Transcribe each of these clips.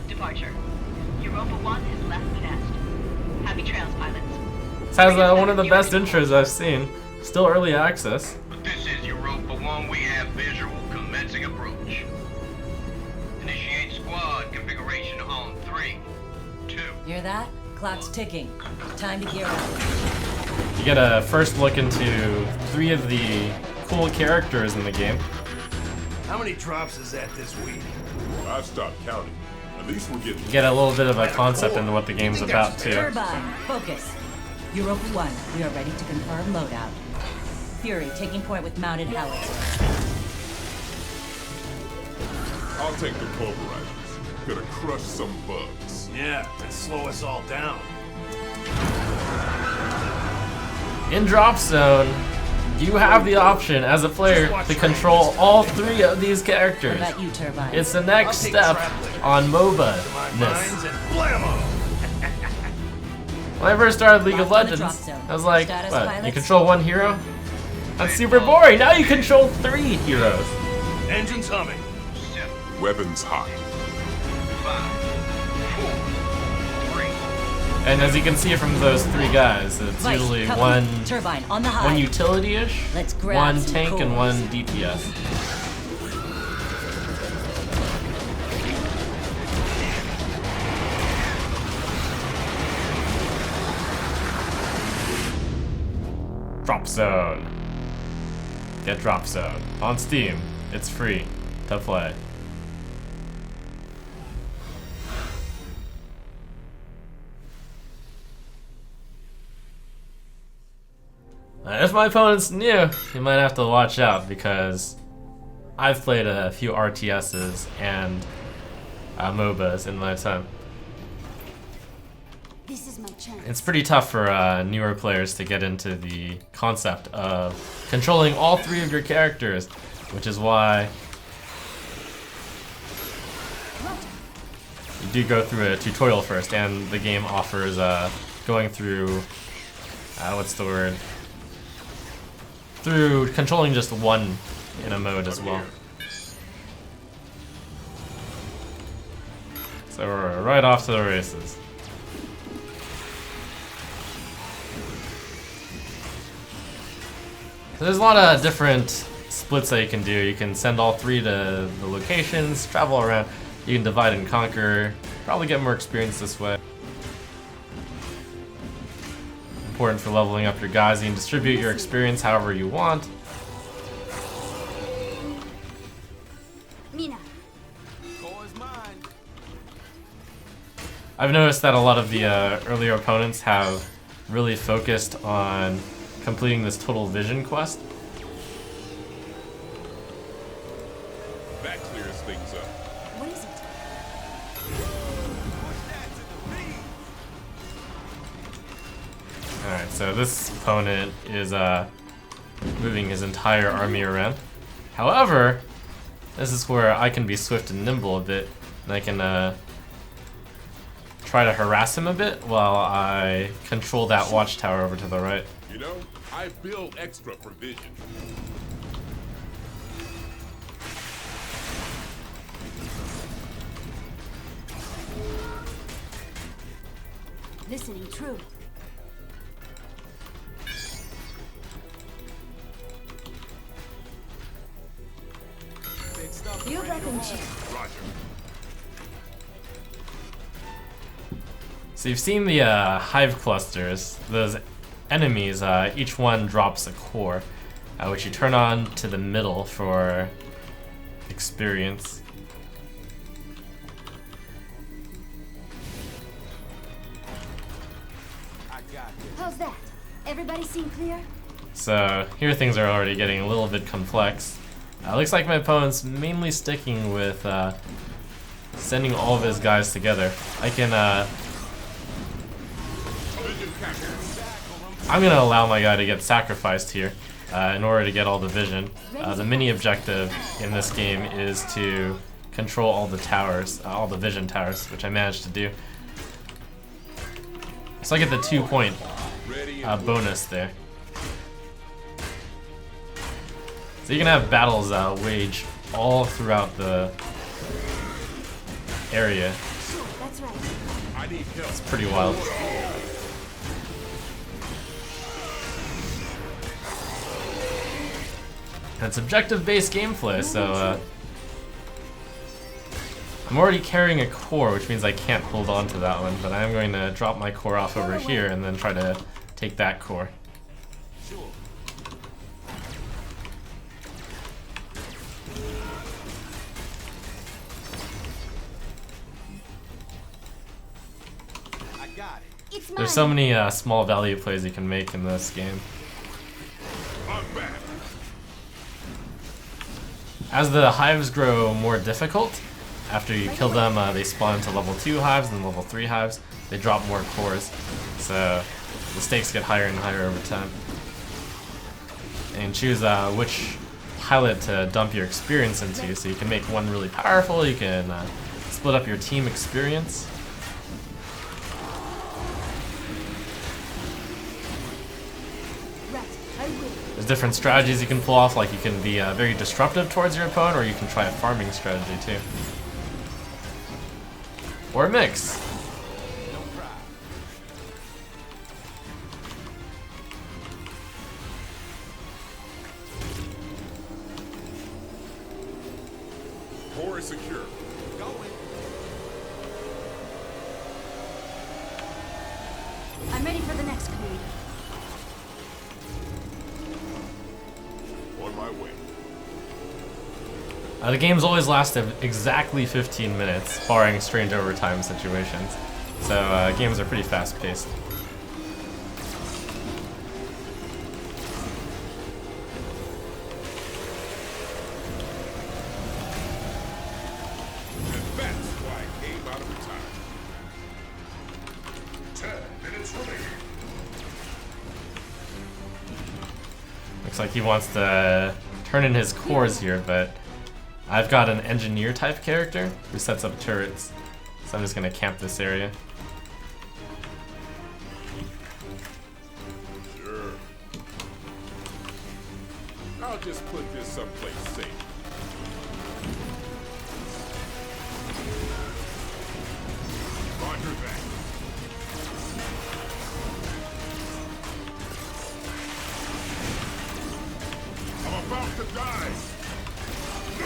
departure. Europa 1 has left the nest. Happy trails, pilots. This has one of the best intros I've seen. Still early access. This is Europa 1. We have visual commencing approach. Initiate squad configuration on 3, 2. Hear that? Clock's ticking. Time to gear up. You get a first look into 3 of the cool characters in the game. How many drops is that this week? I've stopped counting. At least we're getting. You get a little bit of a concept into what the game's about too. Turbine, focus. Europa 1, we are ready to confirm loadout. Fury, taking point with mounted howitzer. I'll take the pulverizers. Gonna crush some bugs. Yeah, and slow us all down. In Dropzone, you have the option as a player to control all 3 of these characters. What about you, Turbine? It's the next step on MOBA-ness. When I first started League of Legends, I was like, what, you control 1 hero? That's super boring. Now you control 3 heroes. Engines humming. 7, Weapons hot. 5, 4, 3. And as you can see from those 3 guys, it's Vice, usually copy. one Turbine on the high. utility-ish, Let's grab 1 some tank, and cores. 1 DPS. Dropzone. Get Dropzone on Steam. It's free to play. If my opponent's new, you might have to watch out because I've played a few RTSs and MOBAs in my time. This is my chance. It's pretty tough for newer players to get into the concept of controlling all 3 of your characters, which is why you do go through a tutorial first, and the game offers going through, what's the word? Through controlling just 1 in a mode as well. So we're right off to the races. So there's a lot of different splits that you can do. You can send all 3 to the locations, travel around. You can divide and conquer. Probably get more experience this way. Important for leveling up your guys. You can distribute your experience however you want. Mina. I've noticed that a lot of the earlier opponents have really focused on completing this total vision quest. That clears things up. What is it? Alright, so this opponent is moving his entire army around. However, this is where I can be swift and nimble a bit, and I can try to harass him a bit while I control that watchtower over to the right. You know, I build extra for vision. Listening true. You reckon Roger. So you've seen the hive clusters. Those enemies, each one drops a core, which you turn on to the middle for experience. How's that? Everybody seem clear? So here things are already getting a little bit complex. Looks like my opponent's mainly sticking with sending all of his guys together. I'm gonna allow my guy to get sacrificed here in order to get all the vision. The mini objective in this game is to control all the towers, all the vision towers, which I managed to do. So I get the 2-point bonus there. So you can have battles wage all throughout the area. I need help. It's pretty wild. And it's objective-based gameplay, so I'm already carrying a core, which means I can't hold on to that one, but I'm going to drop my core off over here and then try to take that core. It's mine. There's so many small value plays you can make in this game. I'm back. As the hives grow more difficult, after you kill them, they spawn into level 2 hives and level 3 hives. They drop more cores, so the stakes get higher and higher over time. And choose which pilot to dump your experience into, so you can make one really powerful, you can split up your team experience. There's different strategies you can pull off, like you can be very disruptive towards your opponent, or you can try a farming strategy too. Or a mix. Core is secure. I'm ready for the next crew. On my way. The game's always lasted exactly 15 minutes, barring strange overtime situations. So games are pretty fast-paced. And that's why I came out of retirement. 10 minutes remaining. Looks like he wants to turn in his cores here, but I've got an engineer type character who sets up turrets, so I'm just gonna camp this area. Sure. I'll just put this someplace safe. Roger that. I'm about to die. No!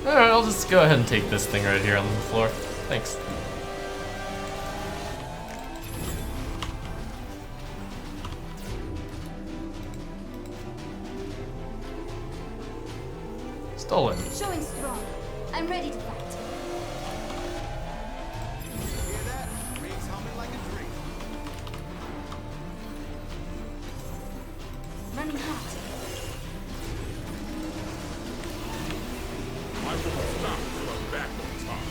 Alright, I'll just go ahead and take this thing right here on the floor. Thanks. Stolen. Showing strong. I'm ready to fight. Running hot. I won't stop till I'm back on top.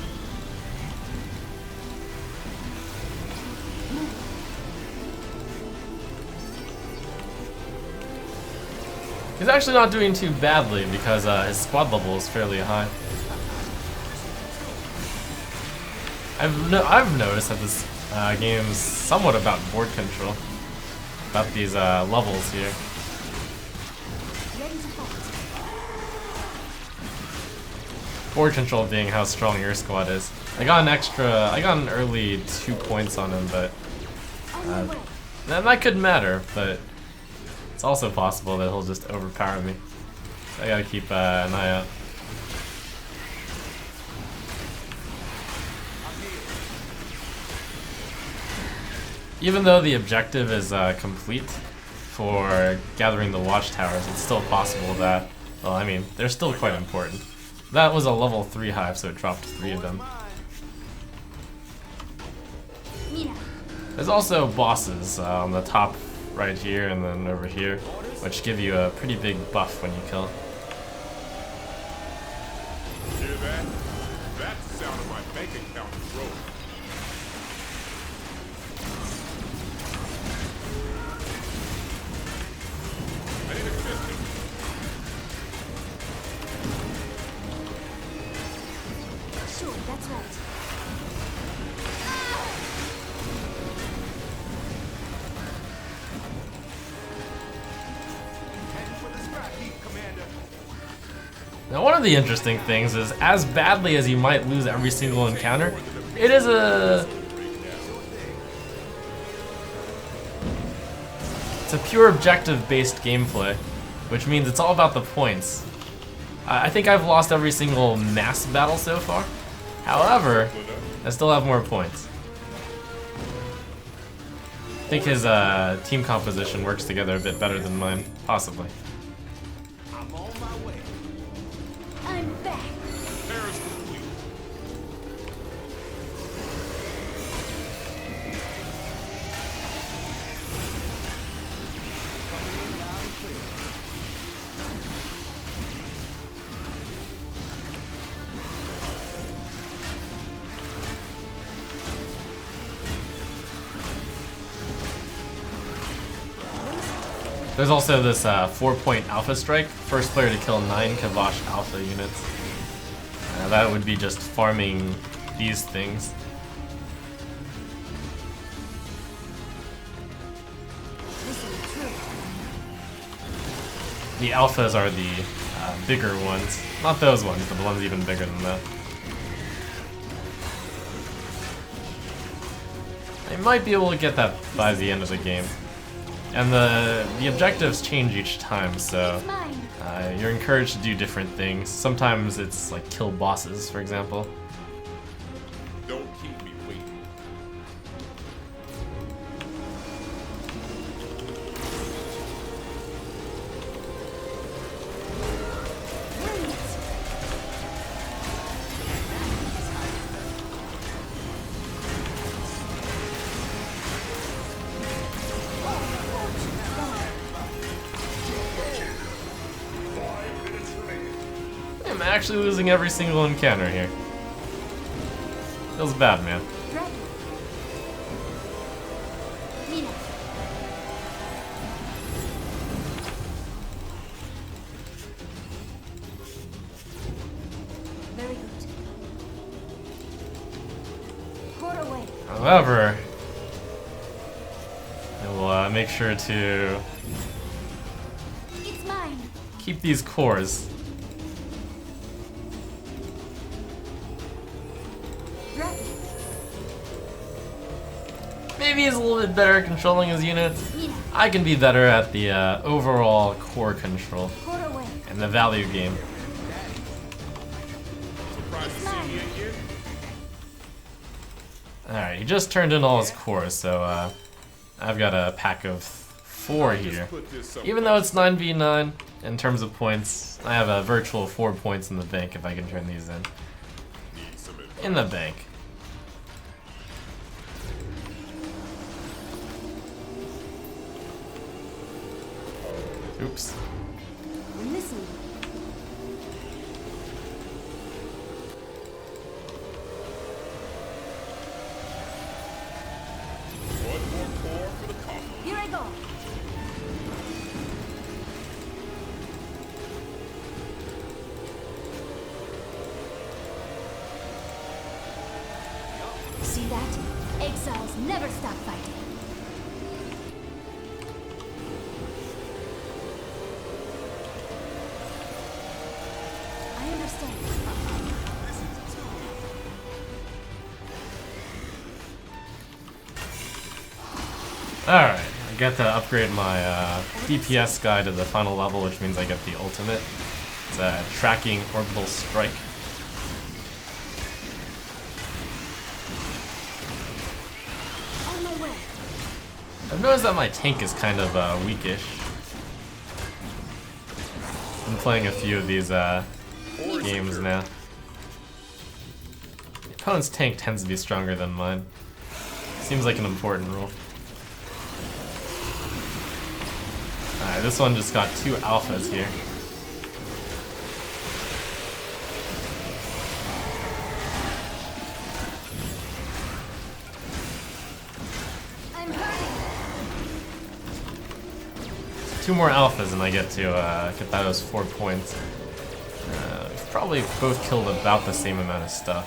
He's actually not doing too badly because his squad level is fairly high. I've noticed that this game's somewhat about board control, about these levels here. Ready to fight. Board control being how strong your squad is. I got an early 2 points on him, but On my way. that could matter, but it's also possible that he'll just overpower me. So I gotta keep an eye out. Even though the objective is complete for gathering the watchtowers, it's still possible that, well, I mean, they're still quite important. That was a level 3 hive, so it dropped 3 of them. Mina. There's also bosses on the top right here and then over here, which give you a pretty big buff when you kill. Hear that? That's the sound of my bank account growing. I need assistance. Sure, that's right. Now, one of the interesting things is, as badly as you might lose every single encounter, it is it's a pure objective-based gameplay, which means it's all about the points. I think I've lost every single mass battle so far. However, I still have more points. I think his team composition works together a bit better than mine, possibly. I'm on my way. I'm back. There's the wheel. There's also this 4-point alpha strike. First player to kill 9 Kavash alpha units. That would be just farming these things. The alphas are the bigger ones. Not those ones, but the ones even bigger than that. I might be able to get that by the end of the game. And the objectives change each time, so you're encouraged to do different things. Sometimes it's like kill bosses, for example. Don't keep me waiting. I'm actually losing every single encounter here. Feels bad, man. Ready. Nina. Very good. Put away. However, I will make sure to It's mine. keep these cores. Ready. Maybe he's a little bit better at controlling his units. Nina. I can be better at the overall core control Put away. and the value game. Surprised to see me again? Alright, he just turned in all his cores, so I've got a pack of 4 here. Put this up. Even though it's 9v9 in terms of points, I have a virtual 4 points in the bank if I can turn these in. Need some advice. In the bank. Oops. Listen. One more core for the coffin. Here I go. See that? Exiles never stop fighting. I understand. Alright, I get to upgrade my DPS guy to the final level, which means I get the ultimate. It's a tracking orbital strike. On my way. I've noticed that my tank is kind of weakish. I'm playing a few of these games now. The opponent's tank tends to be stronger than mine. Seems like an important rule. Alright, this one just got 2 alphas here. I'm hurting. 2 more alphas and I get to get those 4 points. We've probably both killed about the same amount of stuff.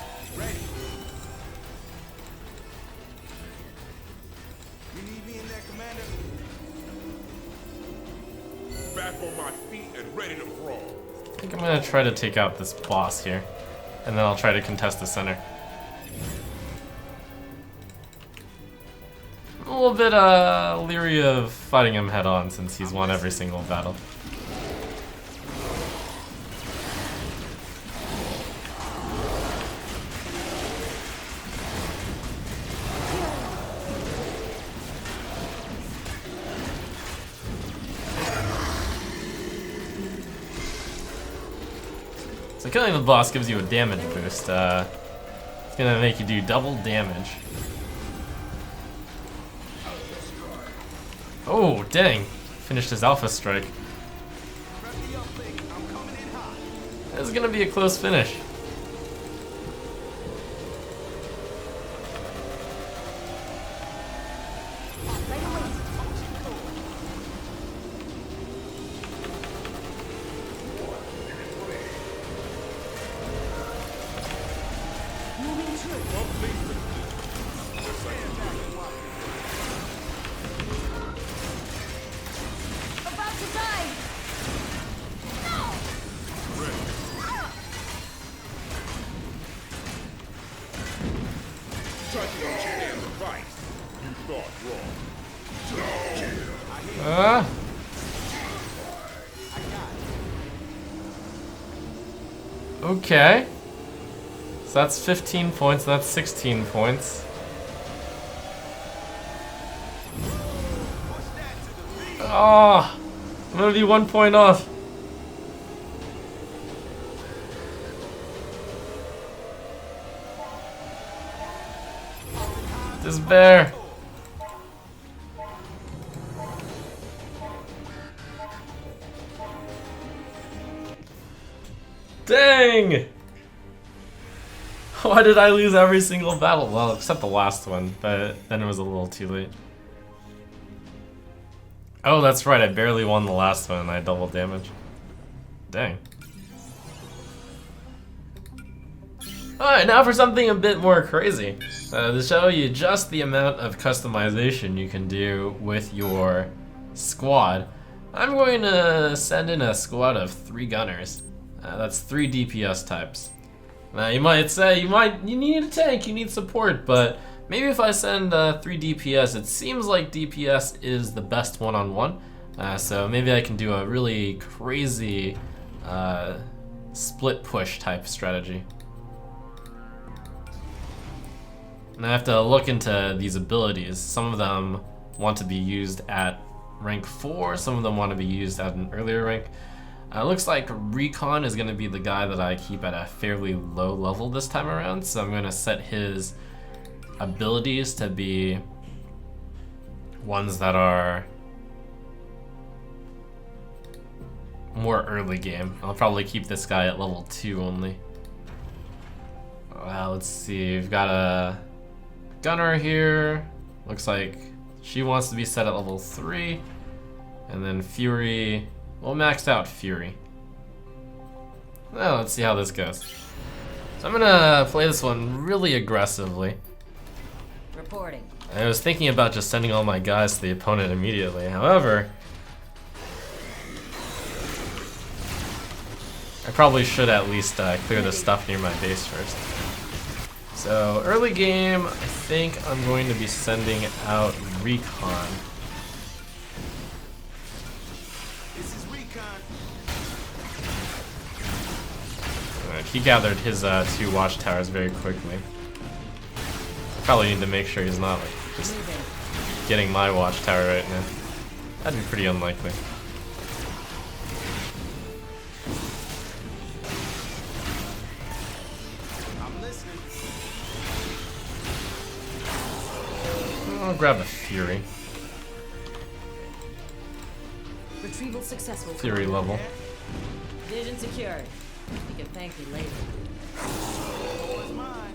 You need me in there, Commander? Back on my feet and ready to brawl. I think I'm gonna try to take out this boss here, and then I'll try to contest the center. I'm a little bit leery of fighting him head on since he's won every single battle. So killing the boss gives you a damage boost. It's gonna make you do double damage. Oh, dang. Finished his Alpha Strike. This is gonna be a close finish. About to die! Touch your damn device. You thought wrong. Okay. So that's 15 points, that's 16 points. Oh, I'm gonna be 1 point off. Despair. Dang! Why did I lose every single battle? Well, except the last one, but then it was a little too late. Oh, that's right, I barely won the last one and I double damage. Dang. Alright, now for something a bit more crazy. To show you just the amount of customization you can do with your squad, I'm going to send in a squad of 3 gunners. That's 3 DPS types. Now you might say, you need a tank, you need support, but maybe if I send 3 DPS, it seems like DPS is the best one-on-one. So maybe I can do a really crazy split push type strategy. And I have to look into these abilities. Some of them want to be used at rank 4, some of them want to be used at an earlier rank. Looks like Recon is going to be the guy that I keep at a fairly low level this time around, so I'm going to set his abilities to be ones that are more early game. I'll probably keep this guy at level 2 only. Let's see, we've got a gunner here. Looks like she wants to be set at level 3. And then Fury, we'll max out Fury. Well, let's see how this goes. So I'm gonna play this one really aggressively. Reporting. I was thinking about just sending all my guys to the opponent immediately. However, I probably should at least clear the stuff near my base first. So early game, I think I'm going to be sending out Recon. This is Recon. He gathered his 2 watchtowers very quickly. Probably need to make sure he's not like just getting my watchtower right now. That'd be pretty unlikely. I'm listening. I'll grab a Fury. Retrieval successful. Fury level. Vision secured. You can thank me later. What's mine?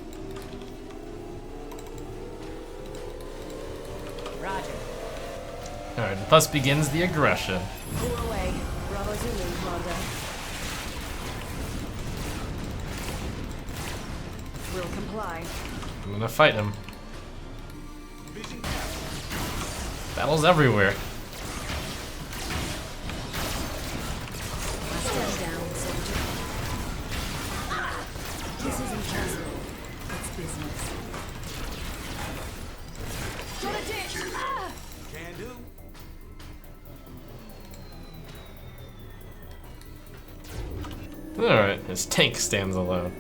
Roger. Alright, thus begins the aggression. Pull away. Bravo Zulu, Commander. Will comply. I'm gonna fight him. Vision captured. Battles everywhere. Last one down, soldier. Alright, his tank stands alone.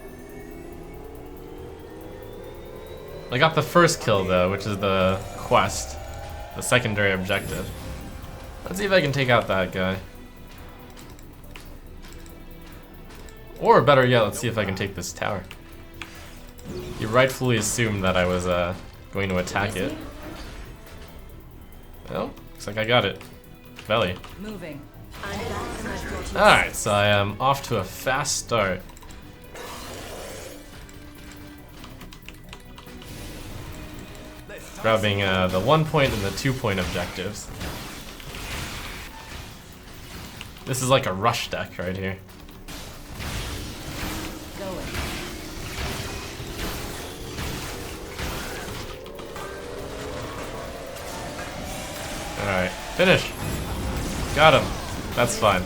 I got the first kill though, which is the quest. The secondary objective. Let's see if I can take out that guy. Or better yet, let's see if I can take this tower. You rightfully assumed that I was going to attack it. Well, looks like I got it. Belly. Moving. Alright, so I am off to a fast start. Grabbing the 1 point and the 2 point objectives. This is like a rush deck right here. Going. Alright, finish. Got him. That's fine.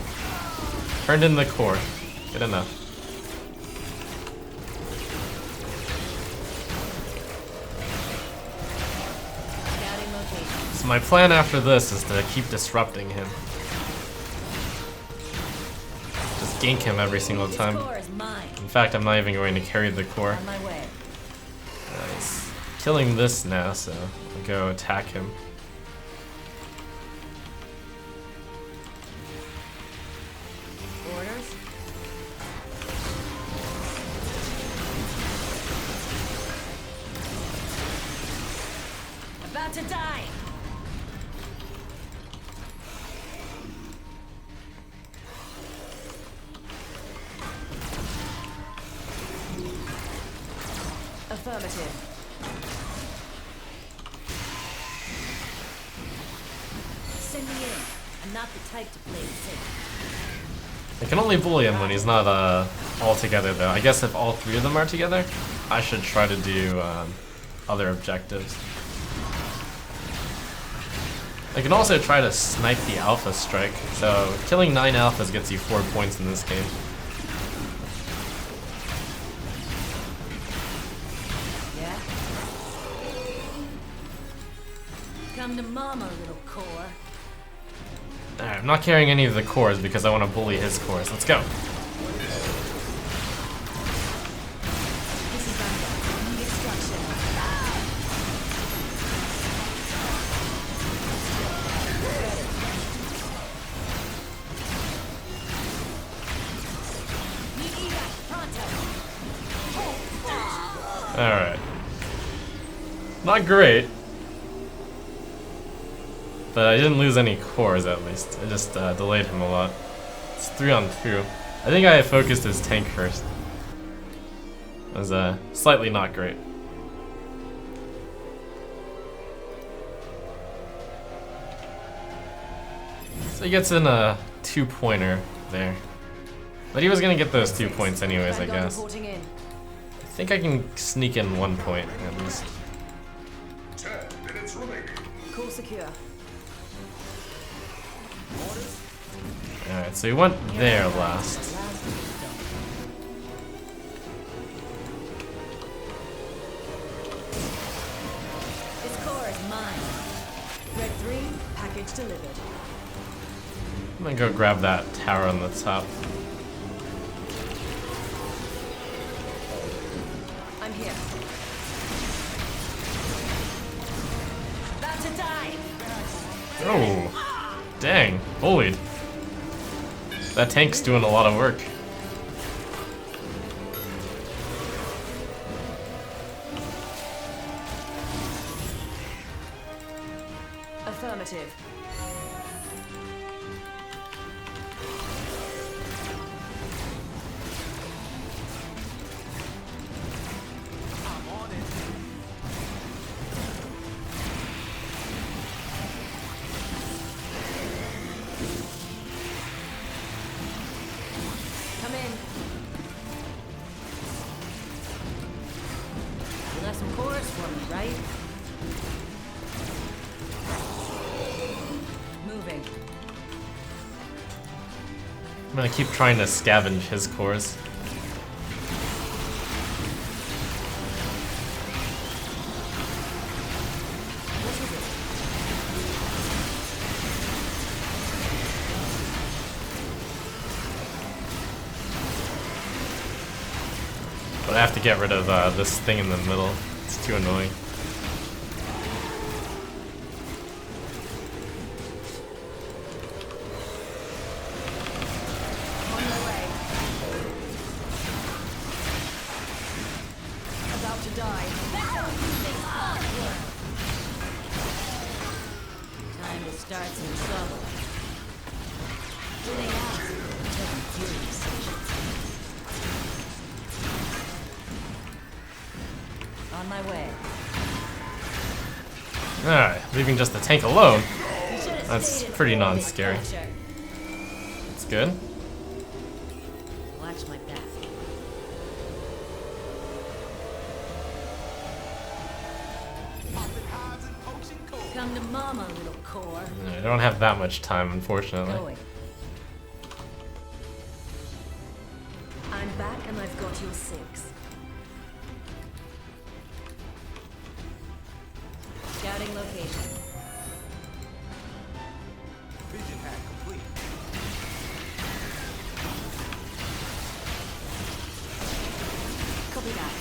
Turned in the core. Good enough. Scouting location. So my plan after this is to keep disrupting him. Just gank him every single This time. core is mine. In fact, I'm not even going to carry the core. On my way. Nice. Killing this now, so I'll go attack him. Orders. About to die. Affirmative. Send me in. I'm not the type to play it safe. I can only bully him when he's not all together though. I guess if all three of them are together, I should try to do other objectives. I can also try to snipe the alpha strike. So killing 9 alphas gets you 4 points in this game. Yeah? Come to mama, little core. Alright, I'm not carrying any of the cores because I want to bully his cores. Let's go. This is under destruction. Alright. Not great. But I didn't lose any cores at least. I just delayed him a lot. It's 3 on 2. I think I focused his tank first. It was slightly not great. So he gets in a 2-pointer there. But he was gonna get those 2 points anyways, I guess. Reporting in. I think I can sneak in 1 point at least. 10 minutes remaining. Core secure. Alright, so he went there last. This core is mine. Red 3, package delivered. I'm gonna go grab that tower on the top. I'm here. About to die. Oh, dang, bullied. That tank's doing a lot of work. Affirmative. Come in. You left some cores for me, right? Moving. I'm gonna keep trying to scavenge his cores. But I have to get rid of this thing in the middle. It's too annoying. On my way. About to die. Time to start some trouble. Do they ask? Taking furious. On my way. Alright, leaving just the tank alone. You should have That's stayed in pretty full non-scary. dispatcher. It's good. Watch my back. Popping hides and poaching core. Come to mama, little core. I don't have that much time, unfortunately. Going. I'm back and I've got your 6. Scouting location. Vision hack complete. Copy that.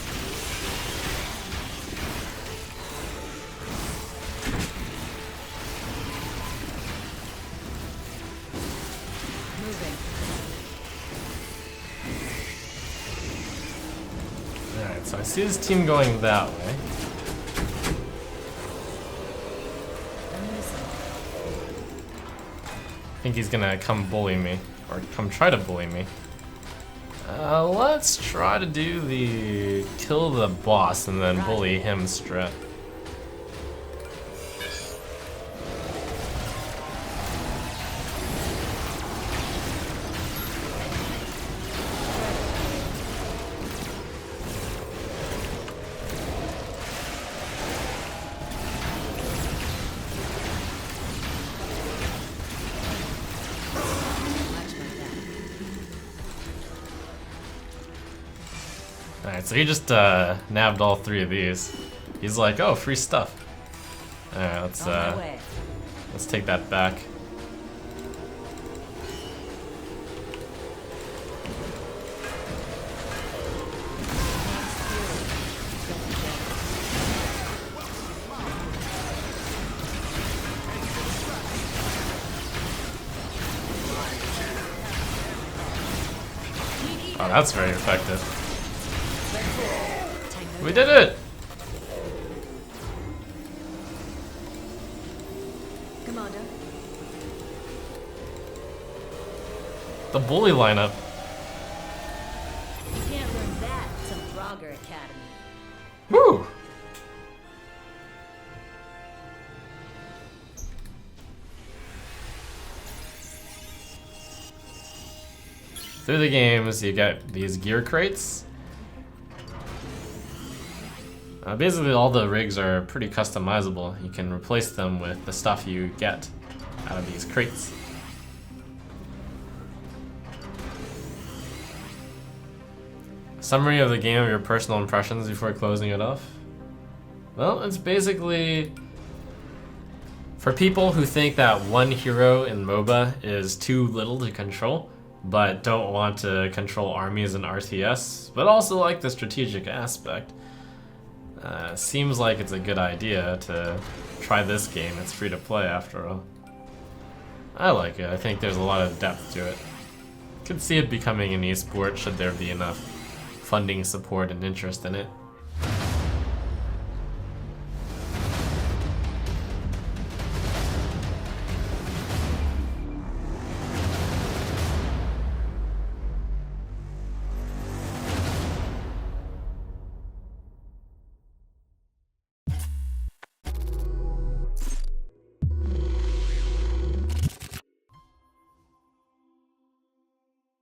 Moving. Alright, so I see his team going that way. I'm missing. I think he's gonna come bully me, or come try to bully me. Let's try to do the kill the boss and then bully him strat. Watch my back. Alright, so he just nabbed all 3 of these. He's like, oh, free stuff. Alright, On my way. let's take that back. Oh, that's very effective. We did it! Commander. The bully lineup. You can't learn that at some Frogger Academy. Woo! Through the games, you get these gear crates. Basically, all the rigs are pretty customizable. You can replace them with the stuff you get out of these crates. Summary of the game, your personal impressions before closing it off. Well, it's basically for people who think that one hero in MOBA is too little to control, but don't want to control armies in RTS, but also like the strategic aspect. Seems like it's a good idea to try this game. It's free to play after all. I like it. I think there's a lot of depth to it. Could see it becoming an esport should there be enough funding, support, and interest in it.